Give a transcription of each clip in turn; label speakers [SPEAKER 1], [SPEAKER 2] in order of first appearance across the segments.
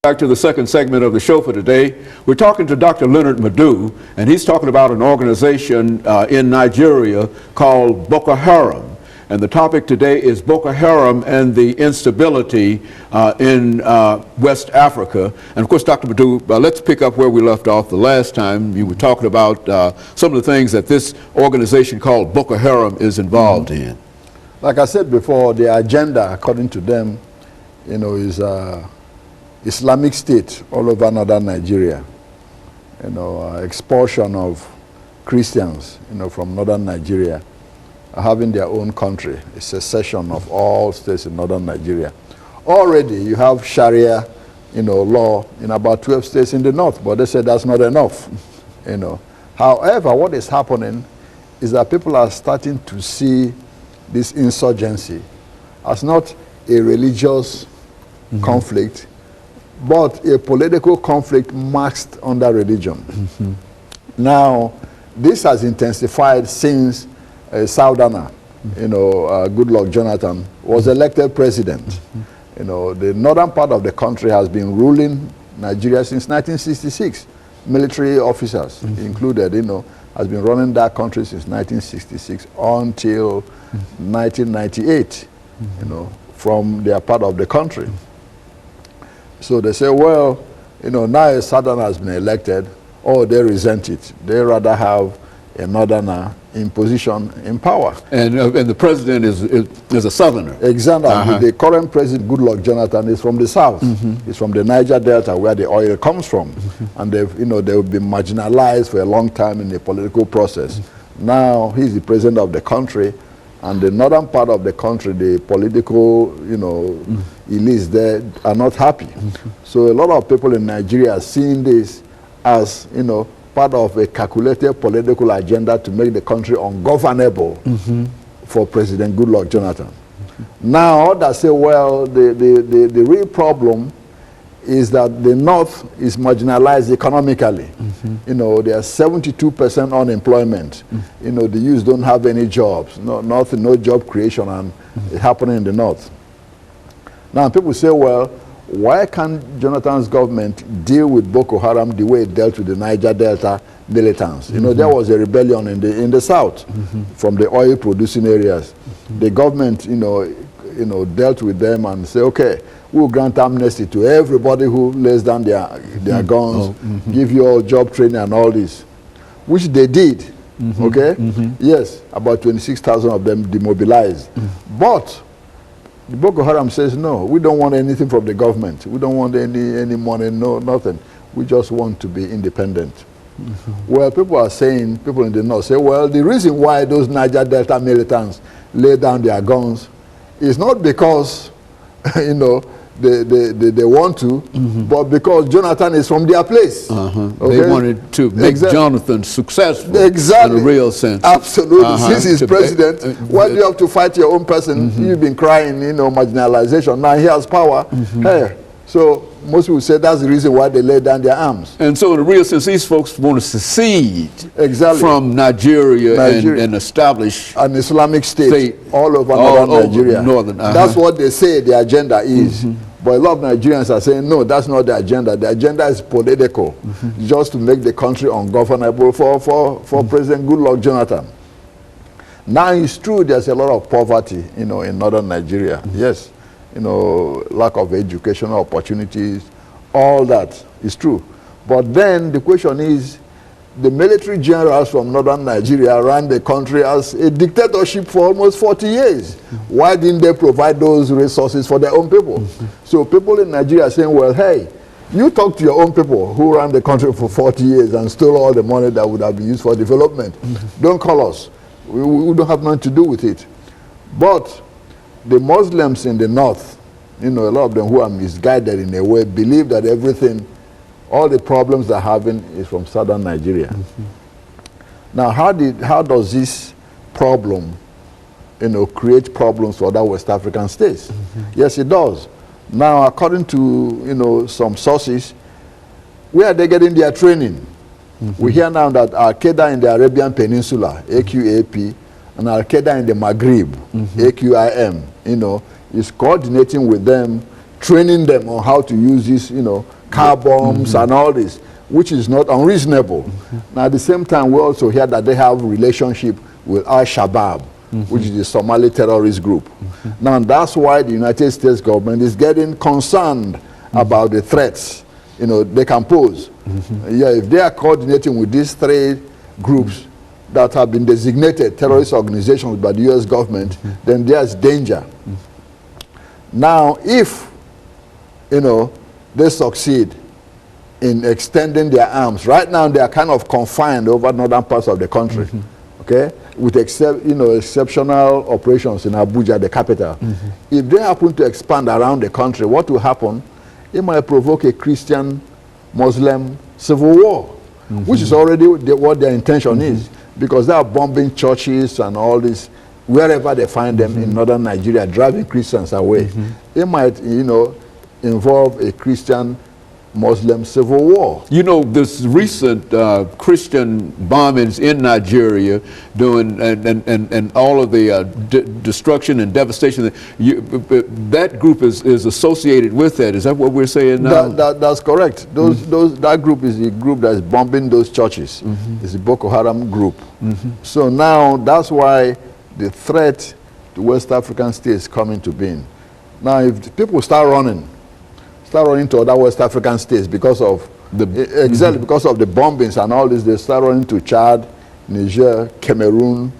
[SPEAKER 1] Back to the second segment of the show for today. We're talking to Dr. LMadu, and he's talking about an organization in Nigeria called Boko Haram. And the topic today is Boko Haram and the instability in West Africa. And of course, Dr. LMadu, let's pick up where we left off the last time. You were talking about some of the things that this organization called Boko Haram is involved in.
[SPEAKER 2] Like I said before, the agenda, according to them, is Islamic State all over northern Nigeria, expulsion of Christians, from northern Nigeria, having their own country, a secession of all states in northern Nigeria. Already you have Sharia, law in about 12 states in the north, but they said that's not enough, However, what is happening is that people are starting to see this insurgency as not a religious conflict, but a political conflict masked under religion. Now, this has intensified since Southerner, Goodluck Jonathan, was elected president. The northern part of the country has been ruling Nigeria since 1966. Military officers included, has been running that country since 1966 until 1998, from their part of the country. So they say, well, now a southerner has been elected, or they resent it. They rather have a northerner in position, in power. And
[SPEAKER 1] the president is a southerner.
[SPEAKER 2] Exactly. The current president, Goodluck Jonathan, is from the south. He's from the Niger Delta, where the oil comes from. And they've been marginalized for a long time in the political process. Now he's the president of the country, and the northern part of the country, the political, elites there are not happy. So a lot of people in Nigeria are seeing this as, part of a calculated political agenda to make the country ungovernable for President Goodluck Jonathan. Now, others say, well, the real problem is that the North is marginalized economically. There's 72% unemployment. The youth don't have any jobs, no job creation, and it's happening in the North. Now, people say, well, why can't Jonathan's government deal with Boko Haram the way it dealt with the Niger Delta militants? There was a rebellion in the south from the oil-producing areas. The government, dealt with them and say, okay, we'll grant amnesty to everybody who lays down their guns, give you all job training and all this, which they did. Okay? Yes, about 26,000 of them demobilized. But the Boko Haram says, no, we don't want anything from the government. We don't want any money, nothing. We just want to be independent. Well, people in the north say, well, the reason why those Niger Delta militants lay down their guns is not because, they want to, but because Jonathan is from their place. Okay?
[SPEAKER 1] They wanted to make Jonathan successful in a real sense.
[SPEAKER 2] Absolutely. Since he's president, why do you have to fight your own person? You've been crying, marginalization. Now he has power. Hey. So most people say that's the reason why they lay down their arms.
[SPEAKER 1] And so in a real sense, these folks want to secede from Nigeria. And establish
[SPEAKER 2] an Islamic state all over northern Nigeria. That's what they say the agenda is. But a lot of Nigerians are saying, no, that's not the agenda. The agenda is political, just to make the country ungovernable for President Goodluck Jonathan. Now, it's true there's a lot of poverty, in northern Nigeria. Yes, lack of educational opportunities, all that is true. But then the question is, the military generals from northern Nigeria ran the country as a dictatorship for almost 40 years. Why didn't they provide those resources for their own people? So people in Nigeria are saying, well, hey, you talk to your own people who ran the country for 40 years and stole all the money that would have been used for development. Don't call us. We don't have nothing to do with it. But the Muslims in the north, a lot of them who are misguided in a way, believe that everything, all the problems they're having is from southern Nigeria. Now, how does this problem, create problems for other West African states? Yes, it does. Now, according to, some sources, where are they getting their training? We hear now that Qaeda in the Arabian Peninsula, AQAP, and Al-Qaeda in the Maghreb, AQIM, is coordinating with them training them on how to use these, you know, car bombs and all this, which is not unreasonable. Now, at the same time, we also hear that they have relationship with Al-Shabaab, which is the Somali terrorist group. Now, that's why the United States government is getting concerned about the threats, you know, they can pose. Yeah, if they are coordinating with these three groups that have been designated terrorist organizations by the U.S. government, then there's danger. Now, if, you know, they succeed in extending their arms, right now they are kind of confined over northern parts of the country, okay, with exceptional operations in Abuja, the capital. If they happen to expand around the country, what will happen? It might provoke a Christian-Muslim civil war, which is already what their intention is, because they are bombing churches and all this, wherever they find them in northern Nigeria, driving Christians away. It might, you know, involve a Christian-Muslim civil war.
[SPEAKER 1] You know, this recent Christian bombings in Nigeria, doing and all of the destruction and devastation, that group is associated with that. Is that what we're saying now?
[SPEAKER 2] That's correct. That group is the group that is bombing those churches. It's the Boko Haram group. So now that's why the threat to West African states coming to being. Now, if people start running to other West African states because of because of the bombings and all this, they start running to Chad, Niger, Cameroon,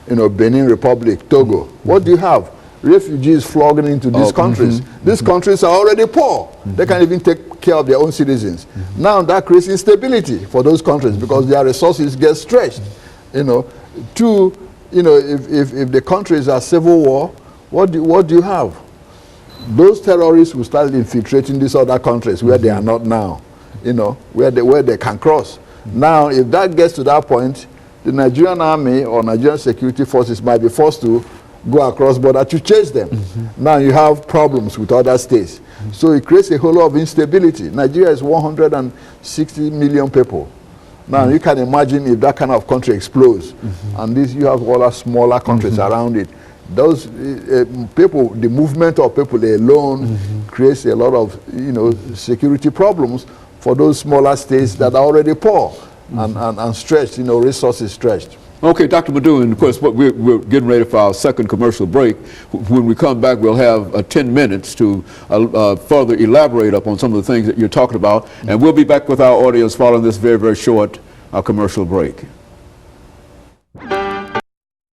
[SPEAKER 2] you know, Benin Republic, Togo. What do you have? Refugees flogging into these countries. These countries are already poor. They can't even take care of their own citizens. Now that creates instability for those countries because their resources get stretched. You know, you know, if the countries are civil war, what do you have? Those terrorists will start infiltrating these other countries where they are not now, you know, where they can cross. Now, if that gets to that point, the Nigerian army or Nigerian security forces might be forced to go across border to chase them. Now you have problems with other states. So it creates a whole lot of instability. Nigeria is 160 million people. Now you can imagine if that kind of country explodes, and you have all the smaller countries around it. Those people, the movement of people alone creates a lot of, you know, security problems for those smaller states that are already poor and stretched, you know, resources stretched.
[SPEAKER 1] Okay, Dr. Madu, and of course, we're getting ready for our second commercial break. When we come back, we'll have 10 minutes to further elaborate upon some of the things that you're talking about, and we'll be back with our audience following this very, very short commercial break.